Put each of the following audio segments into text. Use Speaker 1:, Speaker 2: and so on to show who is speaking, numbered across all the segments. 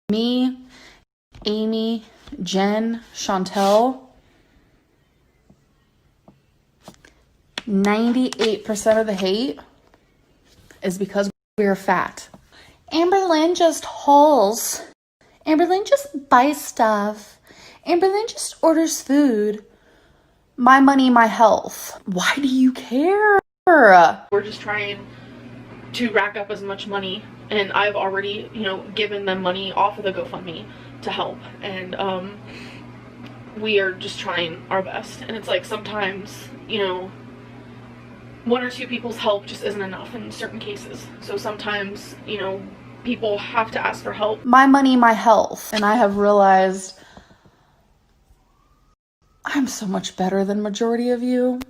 Speaker 1: Me, Amy, Jen, Chantel, 98% of the hate is because we're fat. AmberLynn just hauls. AmberLynn just buys stuff. AmberLynn just orders food. My money, my health. Why do you care?
Speaker 2: We're just trying to rack up as much money, and I've already, given them money off of the GoFundMe to help, and we are just trying our best. And it's like sometimes, one or two people's help just isn't enough in certain cases. So sometimes, people have to ask for help.
Speaker 1: My money, my health. And I have realized I'm so much better than majority of you.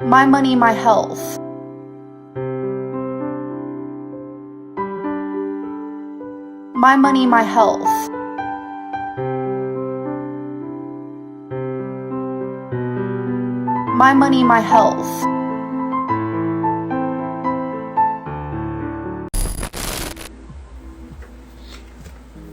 Speaker 1: My money, my health. My money, my health. My money, my health.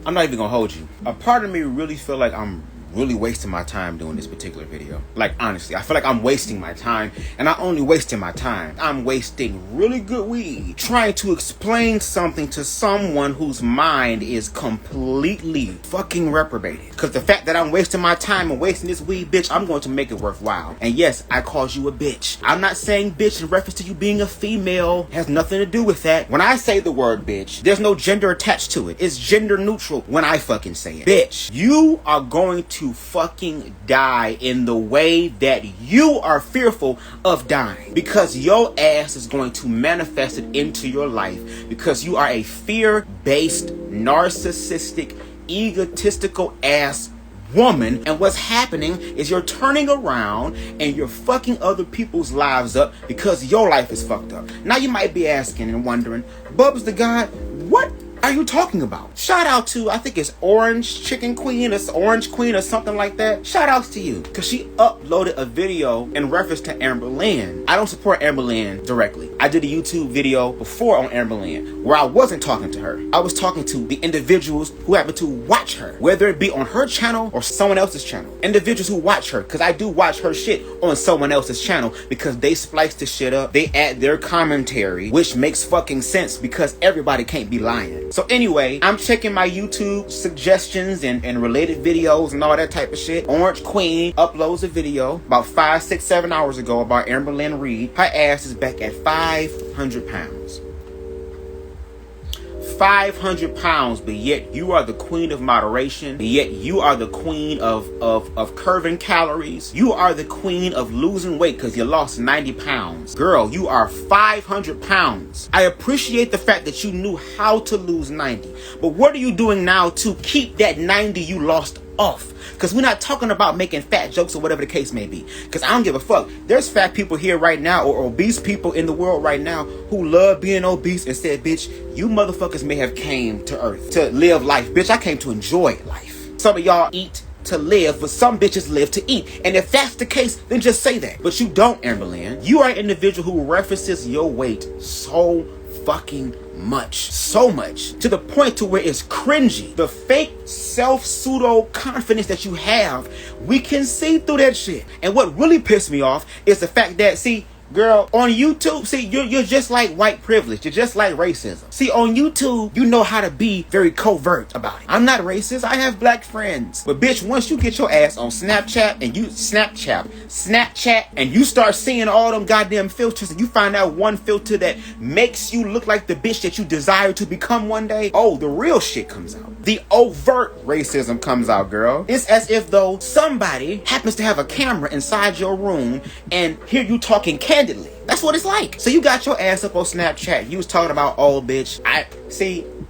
Speaker 3: I'm not even gonna hold you. A part of me really feel like I'm really wasting my time doing this particular video. Like, honestly, I feel like I'm wasting my time, and not only wasting my time, I'm wasting really good weed trying to explain something to someone whose mind is completely fucking reprobated. Because the fact that I'm wasting my time and wasting this weed, bitch, I'm going to make it worthwhile. And yes, I called you a bitch. I'm not saying bitch in reference to you being a female. It has nothing to do with that. When I say the word bitch, there's no gender attached to it. It's gender neutral when I fucking say it. Bitch, you are going to fucking die in the way that you are fearful of dying, because your ass is going to manifest it into your life, because you are a fear-based, narcissistic, egotistical ass woman. And what's happening is you're turning around and you're fucking other people's lives up because your life is fucked up. Now you might be asking and wondering, BubzDaGawd, what are you talking about? Shout out to, I think it's Orange Queen or something like that. Shout outs to you, because she uploaded a video in reference to AmberLynn. I don't support AmberLynn directly. I did a YouTube video before on AmberLynn where I wasn't talking to her. I was talking to the individuals who happen to watch her, whether it be on her channel or someone else's channel. Individuals who watch her, because I do watch her shit on someone else's channel, because they splice the shit up, they add their commentary, which makes fucking sense because everybody can't be lying. So anyway, I'm checking my YouTube suggestions and related videos and all that type of shit. Orange Queen uploads a video about 5, 6, 7 hours ago about AmberLynnReid. Her ass is back at 500 pounds. 500 pounds, but yet you are the queen of moderation, but yet you are the queen of curbing calories. You are the queen of losing weight because you lost 90 pounds. Girl, you are 500 pounds. I appreciate the fact that you knew how to lose 90, but what are you doing now to keep that 90 you lost off? Because we're not talking about making fat jokes or whatever the case may be, because I don't give a fuck. There's fat people here right now, or obese people in the world right now, who love being obese and said, bitch, you motherfuckers may have came to earth to live life. Bitch, I came to enjoy life. Some of y'all eat to live, but some bitches live to eat. And if that's the case, then just say that. But you don't, AmberLynn. You are an individual who references your weight so fucking much, so much, to the point to where it's cringy. The fake pseudo confidence that you have, we can see through that shit. And what really pissed me off is the fact that, see, girl, on YouTube, see, you're just like white privilege. You're just like racism. See, on YouTube, you know how to be very covert about it. I'm not racist. I have black friends. But bitch, once you get your ass on Snapchat and you Snapchat and you start seeing all them goddamn filters, and you find out one filter that makes you look like the bitch that you desire to become one day, oh, the real shit comes out. The overt racism comes out, girl. It's as if though somebody happens to have a camera inside your room and hear you talking candidly. That's what it's like. So you got your ass up on Snapchat. You was talking about, oh, bitch.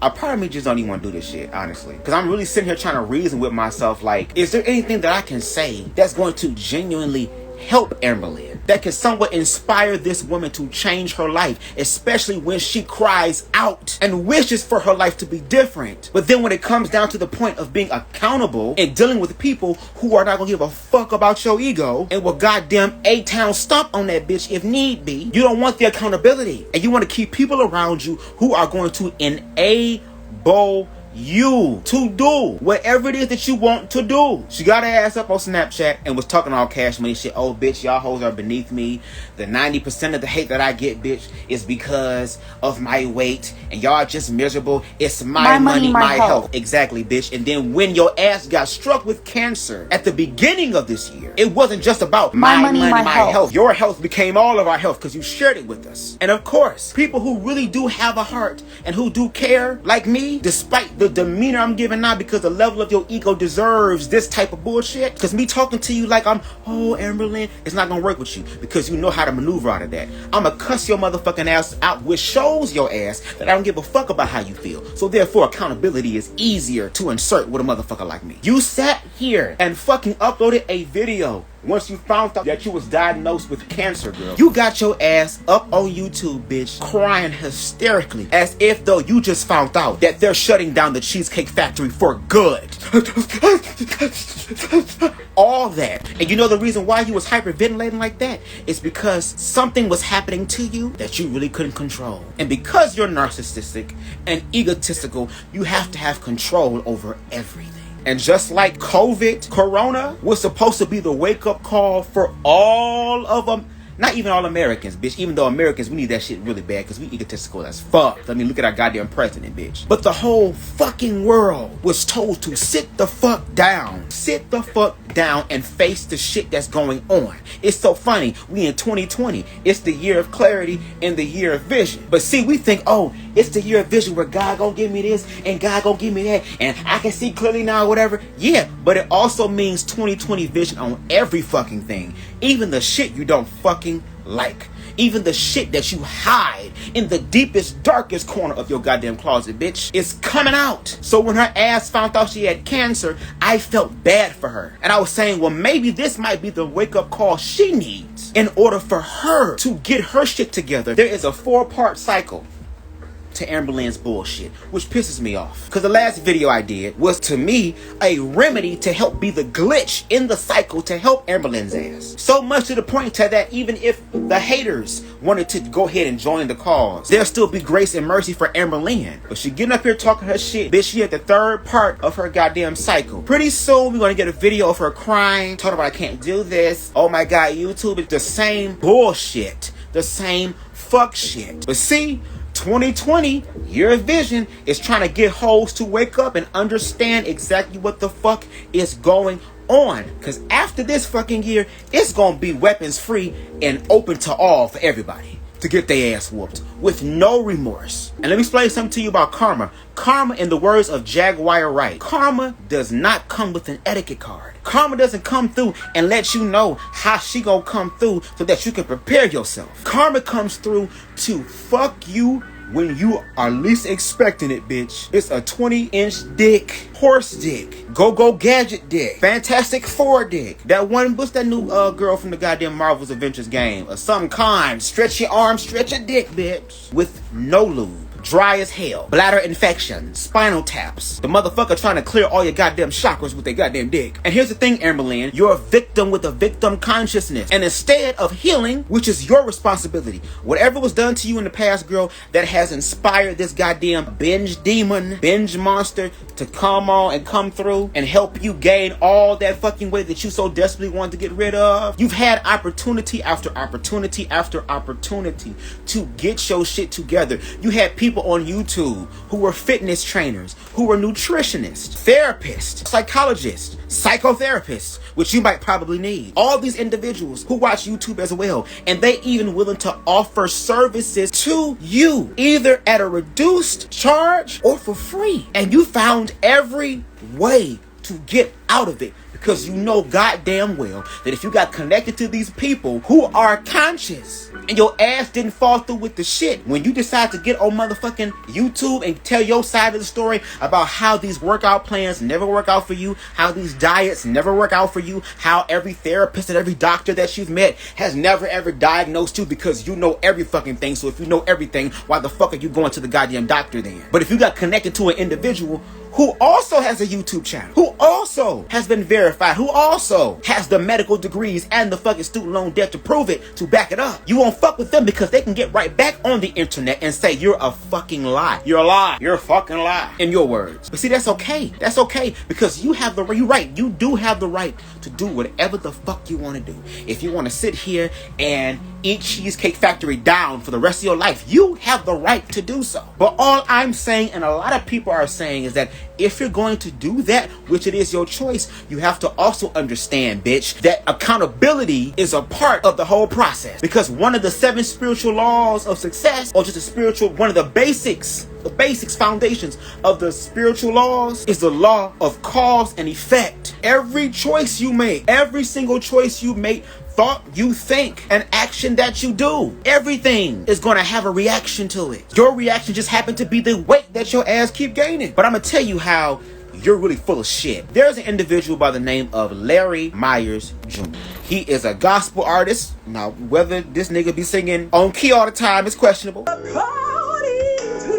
Speaker 3: A part of me just don't even want to do this shit, honestly. Because I'm really sitting here trying to reason with myself, like, is there anything that I can say that's going to genuinely help AmberLynn? that can somewhat inspire this woman to change her life, especially when she cries out and wishes for her life to be different. But then when it comes down to the point of being accountable and dealing with people who are not gonna give a fuck about your ego and will goddamn A-Town stomp on that bitch if need be, you don't want the accountability, and you want to keep people around you who are going to enable you to do whatever it is that you want to do. She got her ass up on Snapchat and was talking all cash money shit. Oh bitch, y'all hoes are beneath me. The 90% of the hate that I get, bitch, is because of my weight, and y'all are just miserable. It's my money, my health. Exactly, bitch. And then when your ass got struck with cancer at the beginning of this year, it wasn't just about my money, my health. Your health became all of our health because you shared it with us. And of course, people who really do have a heart and who do care, like me, despite the demeanor I'm giving now, because the level of your ego deserves this type of bullshit. Because me talking to you like I'm, oh, AmberLynn, it's not gonna work with you because you know how to maneuver out of that. I'ma cuss your motherfucking ass out, which shows your ass that I don't give a fuck about how you feel. So therefore, accountability is easier to insert with a motherfucker like me. You sat here and fucking uploaded a video once you found out that you was diagnosed with cancer, girl. You got your ass up on YouTube, bitch, crying hysterically as if though you just found out that they're shutting down the Cheesecake Factory for good. All that. And you know the reason why you was hyperventilating like that is because something was happening to you that you really couldn't control. And because you're narcissistic and egotistical, you have to have control over everything. And just like COVID, Corona was supposed to be the wake-up call for all of them. Not even all Americans, bitch. Even though Americans, we need that shit really bad because we egotistical as fuck. I mean, look at our goddamn president, bitch. But the whole fucking world was told to sit the fuck down. Sit the fuck down and face the shit that's going on. It's so funny. We in 2020. It's the year of clarity and the year of vision. But see, we think, oh, it's the year of vision where God gonna give me this and God gonna give me that and I can see clearly now, whatever. Yeah, but it also means 2020 vision on every fucking thing. Even the shit you don't fucking like. Even the shit that you hide in the deepest, darkest corner of your goddamn closet, bitch, is coming out. So when her ass found out she had cancer, I felt bad for her. And I was saying, well, maybe this might be the wake-up call she needs in order for her to get her shit together. There is a 4-part cycle to AmberLynn's bullshit, which pisses me off. Because the last video I did was, to me, a remedy to help be the glitch in the cycle to help AmberLynn's ass. So much to the point that even if the haters wanted to go ahead and join the cause, there'll still be grace and mercy for AmberLynn. But she getting up here talking her shit. Bitch, she at the 3rd part of her goddamn cycle. Pretty soon, we're gonna get a video of her crying, talking about I can't do this. Oh my God, YouTube is the same bullshit. The same fuck shit. But see, 2020, year of vision, is trying to get hoes to wake up and understand exactly what the fuck is going on. Because after this fucking year, it's gonna be weapons free and open to all for everybody to get their ass whooped with no remorse. And let me explain something to you about karma. Karma, in the words of R.I.P, karma does not come with an etiquette card. Karma doesn't come through and let you know how she gonna come through so that you can prepare yourself. Karma comes through to fuck you when you are least expecting it, bitch. It's a 20-inch dick, horse dick, go-go gadget dick, Fantastic Four dick. That one, what's that new girl from the goddamn Marvel's Adventures game? Or some kind, stretch your arm, stretch your dick, bitch. With no lube. Dry as hell, bladder infection, spinal taps. The motherfucker trying to clear all your goddamn chakras with their goddamn dick. And here's the thing, AmberLynn, you're a victim with a victim consciousness. And instead of healing, which is your responsibility, whatever was done to you in the past, girl, that has inspired this goddamn binge demon, binge monster to come on and come through and help you gain all that fucking weight that you so desperately want to get rid of. You've had opportunity after opportunity after opportunity to get your shit together. You had people on YouTube who were fitness trainers, who were nutritionists, therapists, psychologists, psychotherapists, which you might probably need. All these individuals who watch YouTube as well, and they even willing to offer services to you, either at a reduced charge or for free. And you found every way to get out of it. Because you know goddamn well that if you got connected to these people who are conscious and your ass didn't fall through with the shit. When you decide to get on motherfucking YouTube and tell your side of the story about how these workout plans never work out for you, how these diets never work out for you, how every therapist and every doctor that you've met has never ever diagnosed you, because you know every fucking thing. So if you know everything, why the fuck are you going to the goddamn doctor then? But if you got connected to an individual who also has a YouTube channel, who also has been verified, who also has the medical degrees and the fucking student loan debt to prove it, to back it up, you won't fuck with them because they can get right back on the internet and say you're a fucking lie. You're a lie. You're a fucking lie. In your words. But see, that's okay. That's okay, because you have the right. You're right. You do have the right to do whatever the fuck you want to do. If you want to sit here and eat Cheesecake Factory down for the rest of your life, you have the right to do so. But all I'm saying, and a lot of people are saying, is that if you're going to do that, which it is your choice, you have to also understand, bitch, that accountability is a part of the whole process. Because one of the 7 spiritual laws of success, or just a spiritual, one of the basics, foundations of the spiritual laws, is the law of cause and effect. Every choice you make, every single choice you make, thought you think, an action that you do, everything is going to have a reaction to it. Your reaction just happened to be the weight that your ass keep gaining. But I'm going to tell you how you're really full of shit. There's an individual by the name of Larry Myers Jr. He is a gospel artist. Now, whether this nigga be singing on key all the time is questionable.
Speaker 4: According to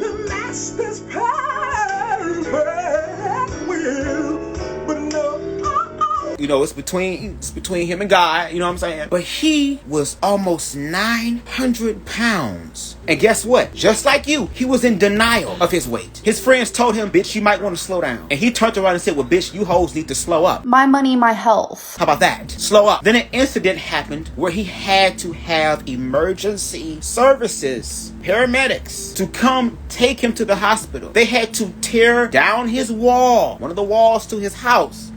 Speaker 4: the master's perfect will, but no.
Speaker 3: You know, it's between him and God, you know what I'm saying? But he was almost 900 pounds. And guess what? Just like you, he was in denial of his weight. His friends told him, bitch, you might want to slow down. And he turned around and said, well, bitch, you hoes need to slow up.
Speaker 1: My money, my health.
Speaker 3: How about that? Slow up. Then an incident happened where he had to have emergency services, paramedics, to come take him to the hospital. They had to tear down his wall, one of the walls to his house.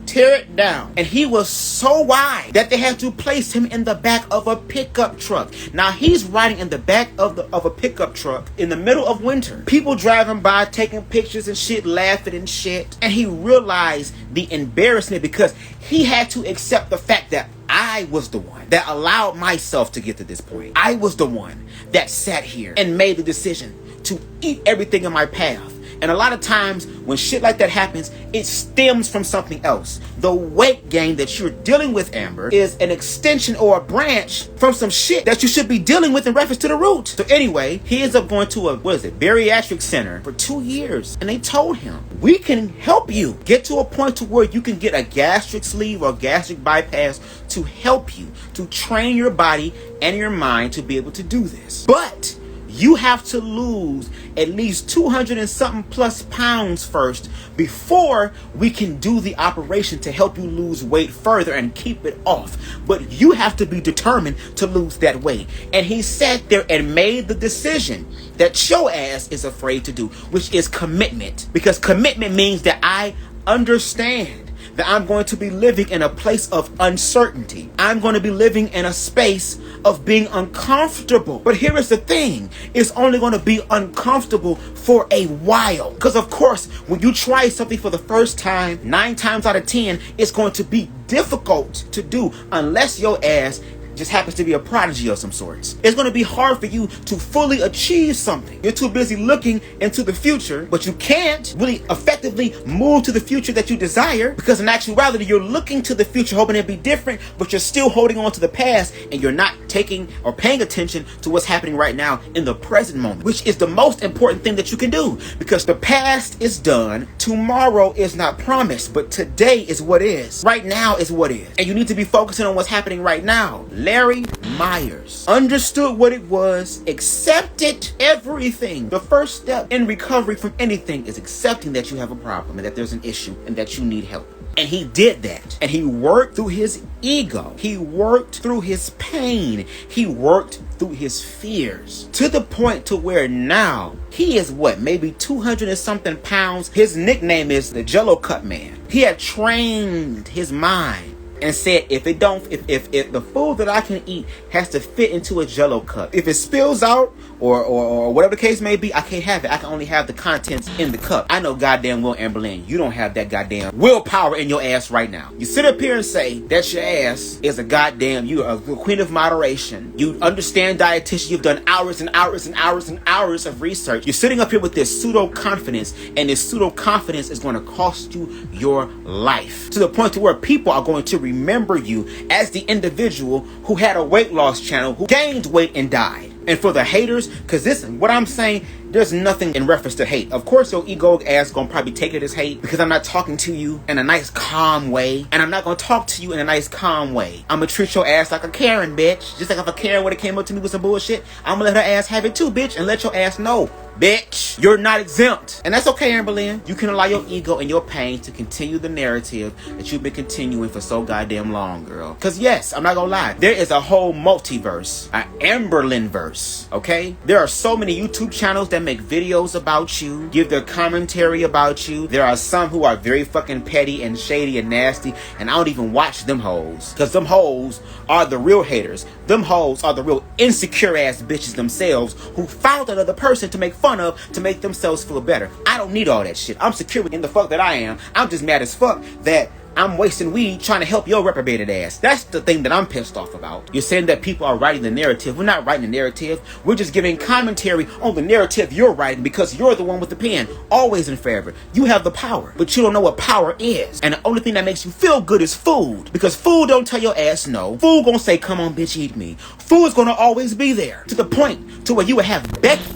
Speaker 3: Tear it down. And he was so wide that they had to place him in the back of a pickup truck. Now he's riding in the back of a pickup truck in the middle of winter. People driving by, taking pictures and shit, laughing and shit. And he realized the embarrassment, because he had to accept the fact that I was the one that allowed myself to get to this point. I was the one that sat here and made the decision to eat everything in my path. And a lot of times when shit like that happens, it stems from something else. The weight gain that you're dealing with, Amber, is an extension or a branch from some shit that you should be dealing with in reference to the root. So anyway, he ends up going to a, bariatric center for 2 years. And they told him, we can help you get to a point to where you can get a gastric sleeve or gastric bypass to help you, to train your body and your mind to be able to do this. But you have to lose at least 200 and something plus pounds first before we can do the operation to help you lose weight further and keep it off. But you have to be determined to lose that weight. And he sat there and made the decision that your ass is afraid to do, which is commitment. Because commitment means that I understand that I'm going to be living in a place of uncertainty. I'm going to be living in a space of being uncomfortable. But here is the thing. It's only going to be uncomfortable for a while. Because of course, when you try something for the first time, 9 times out of 10, it's going to be difficult to do unless your ass just happens to be a prodigy of some sorts. It's going to be hard for you to fully achieve something. You're too busy looking into the future, but you can't really effectively move to the future that you desire, because in actuality, you're looking to the future hoping it'd be different, but you're still holding on to the past, and you're not taking or paying attention to what's happening right now in the present moment, which is the most important thing that you can do, because the past is done. Tomorrow is not promised, but today is what is. Right now is what is. And you need to be focusing on what's happening right now. Larry Myers understood what it was, accepted everything. The first step in recovery from anything is accepting that you have a problem and that there's an issue and that you need help. And he did that. And he worked through his ego. He worked through his pain. He worked through his fears to the point to where now he is maybe 200 and something pounds. His nickname is the Jello Cut Man. He had trained his mind and said, if the food that I can eat has to fit into a Jello cup, if it spills out or whatever the case may be, I can't have it. I can only have the contents in the cup. I know goddamn well, AmberLynn, you don't have that goddamn willpower in your ass right now. You sit up here and say that your ass is a goddamn, you are a queen of moderation. You understand dietitian. You've done hours and hours and hours and hours of research. You're sitting up here with this pseudo confidence, and this pseudo confidence is going to cost you your life, to the point to where people are going to remember you as the individual who had a weight loss channel, who gained weight and died. And for the haters, because this, what I'm saying, there's nothing in reference to hate. Of course, your egoic ass gonna probably take it as hate, because I'm not talking to you in a nice, calm way. And I'm not gonna talk to you in a nice, calm way. I'm gonna treat your ass like a Karen, bitch. Just like if a Karen would've came up to me with some bullshit, I'm gonna let her ass have it too, bitch. And let your ass know, bitch, you're not exempt. And that's okay, AmberLynn. You can allow your ego and your pain to continue the narrative that you've been continuing for so goddamn long, girl. Because yes, I'm not gonna lie, there is a whole multiverse, an AmberLynnverse. Okay, there are so many YouTube channels that make videos about you, give their commentary about you. There are some who are very fucking petty and shady and nasty, and I don't even watch them hoes, because them hoes are the real haters. Them hoes are the real insecure ass bitches themselves, who found another person to make fun of to make themselves feel better. I don't need all that shit. I'm secure in the fuck that I am. I'm just mad as fuck that I'm wasting weed trying to help your reprobated ass. That's the thing that I'm pissed off about. You're saying that people are writing the narrative. We're not writing the narrative. We're just giving commentary on the narrative you're writing, because you're the one with the pen, always and forever. You have the power, but you don't know what power is. And the only thing that makes you feel good is food, because food don't tell your ass no. Food gonna say, come on, bitch, eat me. Food is gonna always be there, to the point to where you would have Becky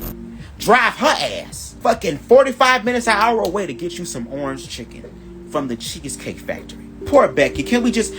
Speaker 3: drive her ass fucking 45 minutes, an hour away to get you some orange chicken from the Cheesecake Factory. Poor Becky. Can we just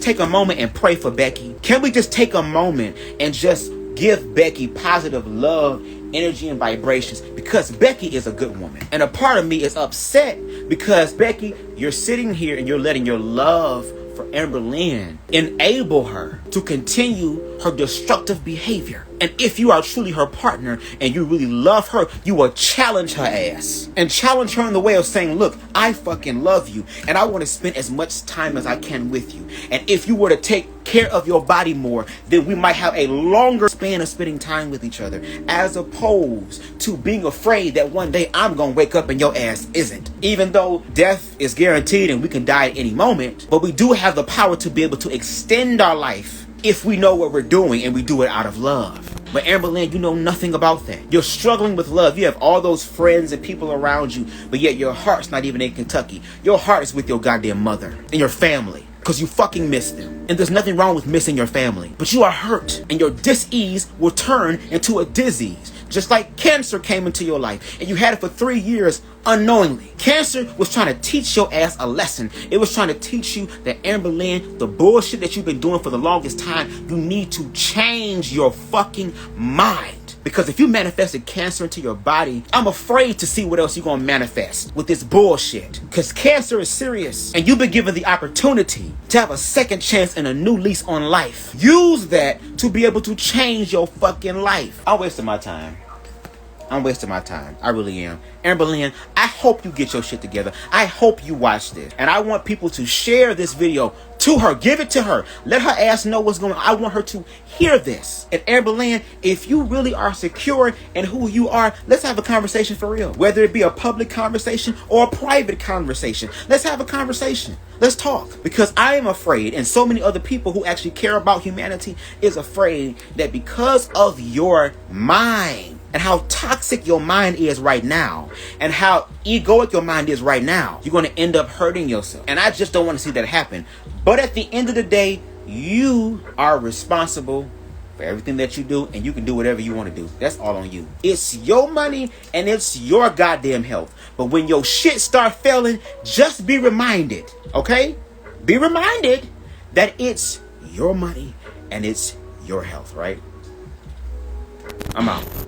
Speaker 3: take a moment and pray for Becky? Can we just take a moment and just give Becky positive love, energy, and vibrations? Because Becky is a good woman. And a part of me is upset because, Becky, you're sitting here and you're letting your love for AmberLynn enable her to continue her destructive behavior. And if you are truly her partner and you really love her, you will challenge her ass. And challenge her in the way of saying, look, I fucking love you and I want to spend as much time as I can with you. And if you were to take care of your body more, then we might have a longer span of spending time with each other, as opposed to being afraid that one day I'm gonna wake up and your ass isn't. Even though death is guaranteed and we can die at any moment, but we do have the power to be able to extend our life if we know what we're doing and we do it out of love. But AmberLynn, you know nothing about that. You're struggling with love. You have all those friends and people around you, but yet your heart's not even in Kentucky. Your heart is with your goddamn mother and your family, because you fucking miss them. And there's nothing wrong with missing your family, but you are hurt, and your dis-ease will turn into a disease. Just like cancer came into your life and you had it for 3 years unknowingly. Cancer was trying to teach your ass a lesson. It was trying to teach you that, AmberLynn, the bullshit that you've been doing for the longest time, you need to change your fucking mind. Because if you manifested cancer into your body, I'm afraid to see what else you're gonna manifest with this bullshit. Because cancer is serious, and you've been given the opportunity to have a second chance and a new lease on life. Use that to be able to change your fucking life. I'm wasting my time. I really am. AmberLynn, I hope you get your shit together. I hope you watch this. And I want people to share this video to her. Give it to her. Let her ass know what's going on. I want her to hear this. And AmberLynn, if you really are secure in who you are, let's have a conversation for real. Whether it be a public conversation or a private conversation. Let's have a conversation. Let's talk. Because I am afraid, and so many other people who actually care about humanity is afraid, that because of your mind, and how toxic your mind is right now, and how egoic your mind is right now, you're going to end up hurting yourself. And I just don't want to see that happen. But at the end of the day, you are responsible for everything that you do, and you can do whatever you want to do. That's all on you. It's your money and it's your goddamn health. But when your shit start failing, just be reminded, okay? Be reminded that it's your money and it's your health, right? I'm out.